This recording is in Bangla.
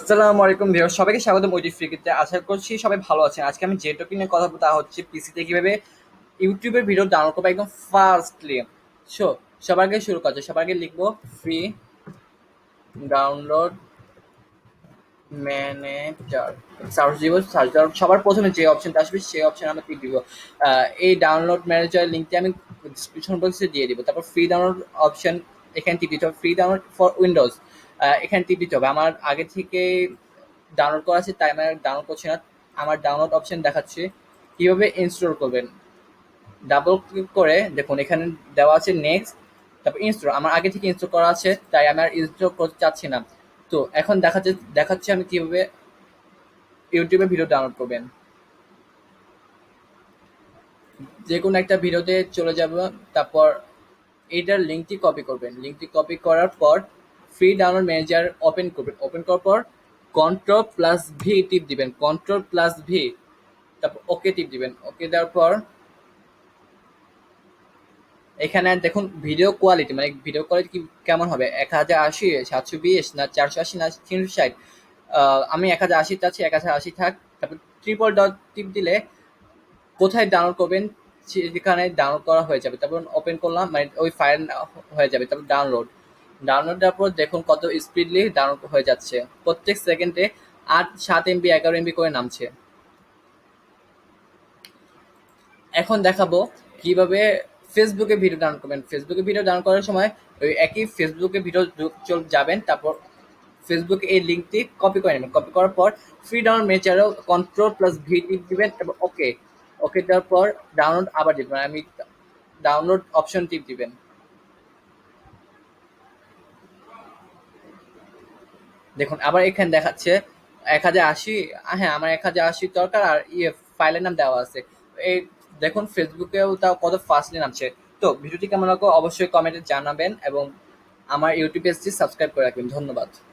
আসসালামু আলাইকুম ভিউয়ার, সবাইকে স্বাগতম ওইটি ফ্রিকিতে। আশা করছি সবাই ভালো আছেন। আজকে আমি যে টপিক নিয়ে কথা বলবো তা হচ্ছে পিসিতে কিভাবে ইউটিউবের ভিডিও ডাউনলোড করবো একদম ফাস্টলি। সো সবার আগে শুরু করছে, সবার আগে লিখবো ফ্রি ডাউনলোড ম্যানেজার। সার্চ দিব, সার্চ দেওয়ার সবার প্রথমে যে অপশনটা আসবে সেই অপশন আমরা ক্লিক দিব। এই ডাউনলোড ম্যানেজার লিঙ্কটি আমি ডিসক্রিপশন বক্সে দিয়ে দিব। তারপর ফ্রি ডাউনলোড অপশন এখানে টিপ দিতে হবে। ফ্রি ডাউনলোড ফর উইন্ডোজ এখানে টিপ দিতে হবে। আমার আগে থেকে ডাউনলোড করা আছে তাই আমার ডাউনলোড করছি না। আমার ডাউনলোড অপশন দেখাচ্ছে। কিভাবে ইনস্টল করবেন, ডাবল ক্লিক করে দেখুন এখানে দেওয়া আছে নেক্সট, তারপর ইনস্টল। আমার আগে থেকে ইনস্টল করা আছে তাই আমি আর ইনস্টল করতে চাচ্ছি না। তো এখন দেখাচ্ছে আমি কিভাবে ইউটিউবে ভিডিও ডাউনলোড করবেন। যে কোনো একটা ভিডিওতে চলে যাব, তারপর এইটার লিঙ্কটি কপি করবেন। লিঙ্কটি কপি করার পর ফ্রি ডাউনলোড ম্যানেজার ওপেন করবেন। ওপেন করার পর কন্ট্রোল প্লাস ভি টিপ দিবেন, কন্ট্রোল প্লাস ভি, তারপর ওকে টিপ দিবেন। ওকে দেওয়ার পর এখানে দেখুন ভিডিও কোয়ালিটি, মানে ভিডিও কোয়ালিটি কেমন হবে, 1080, 720, না 480, না 360। আমি 1080 চাচ্ছি, 1080 থাক। তারপর ট্রিপল ডট টিপ দিলে কোথায় ডাউনলোড করবেন সেখানে ডাউনলোড করা হয়ে যাবে। তারপর ওপেন করলাম, মানে ওই ফাইল হয়ে যাবে। তারপর ডাউনলোড, ডাউনলোড দেওয়ার পর দেখুন কত স্পিডলি ডাউনলোড হয়ে যাচ্ছে। প্রত্যেক সেকেন্ডে 8, 7 এমবি, 11 এমবি করে নামছে। এখন দেখাবো কিভাবে ফেসবুকে ভিডিও ডাউনলোড করবেন। ফেসবুকে ভিডিও ডাউনলোড করার সময় ওই একই ফেসবুকে ভিডিও যাবেন, তারপর ফেসবুকে এই লিঙ্কটি কপি করে নেবেন। কপি করার পর ফ্রি ডাউনলোড মেচারেও কন্ট্রোল প্লাস ভি টিপ দিবেন, তারপর ওকে। ওকে দেওয়ার পর ডাউনলোড আবার দিবেন, আমি ডাউনলোড অপশন টিপ দিবেন। দেখুন আবার এখানে দেখাচ্ছে 1080। হ্যাঁ, আমার 1080 দরকার, আর ফাইলের নাম দেওয়া আছে। এই দেখুন ফেসবুকেও তাও কত ফাস্টলি নামছে। তো ভিডিওটি কেমন লাগলো অবশ্যই কমেন্টে জানাবেন এবং আমার ইউটিউব পেজটি সাবস্ক্রাইব করে রাখবেন। ধন্যবাদ।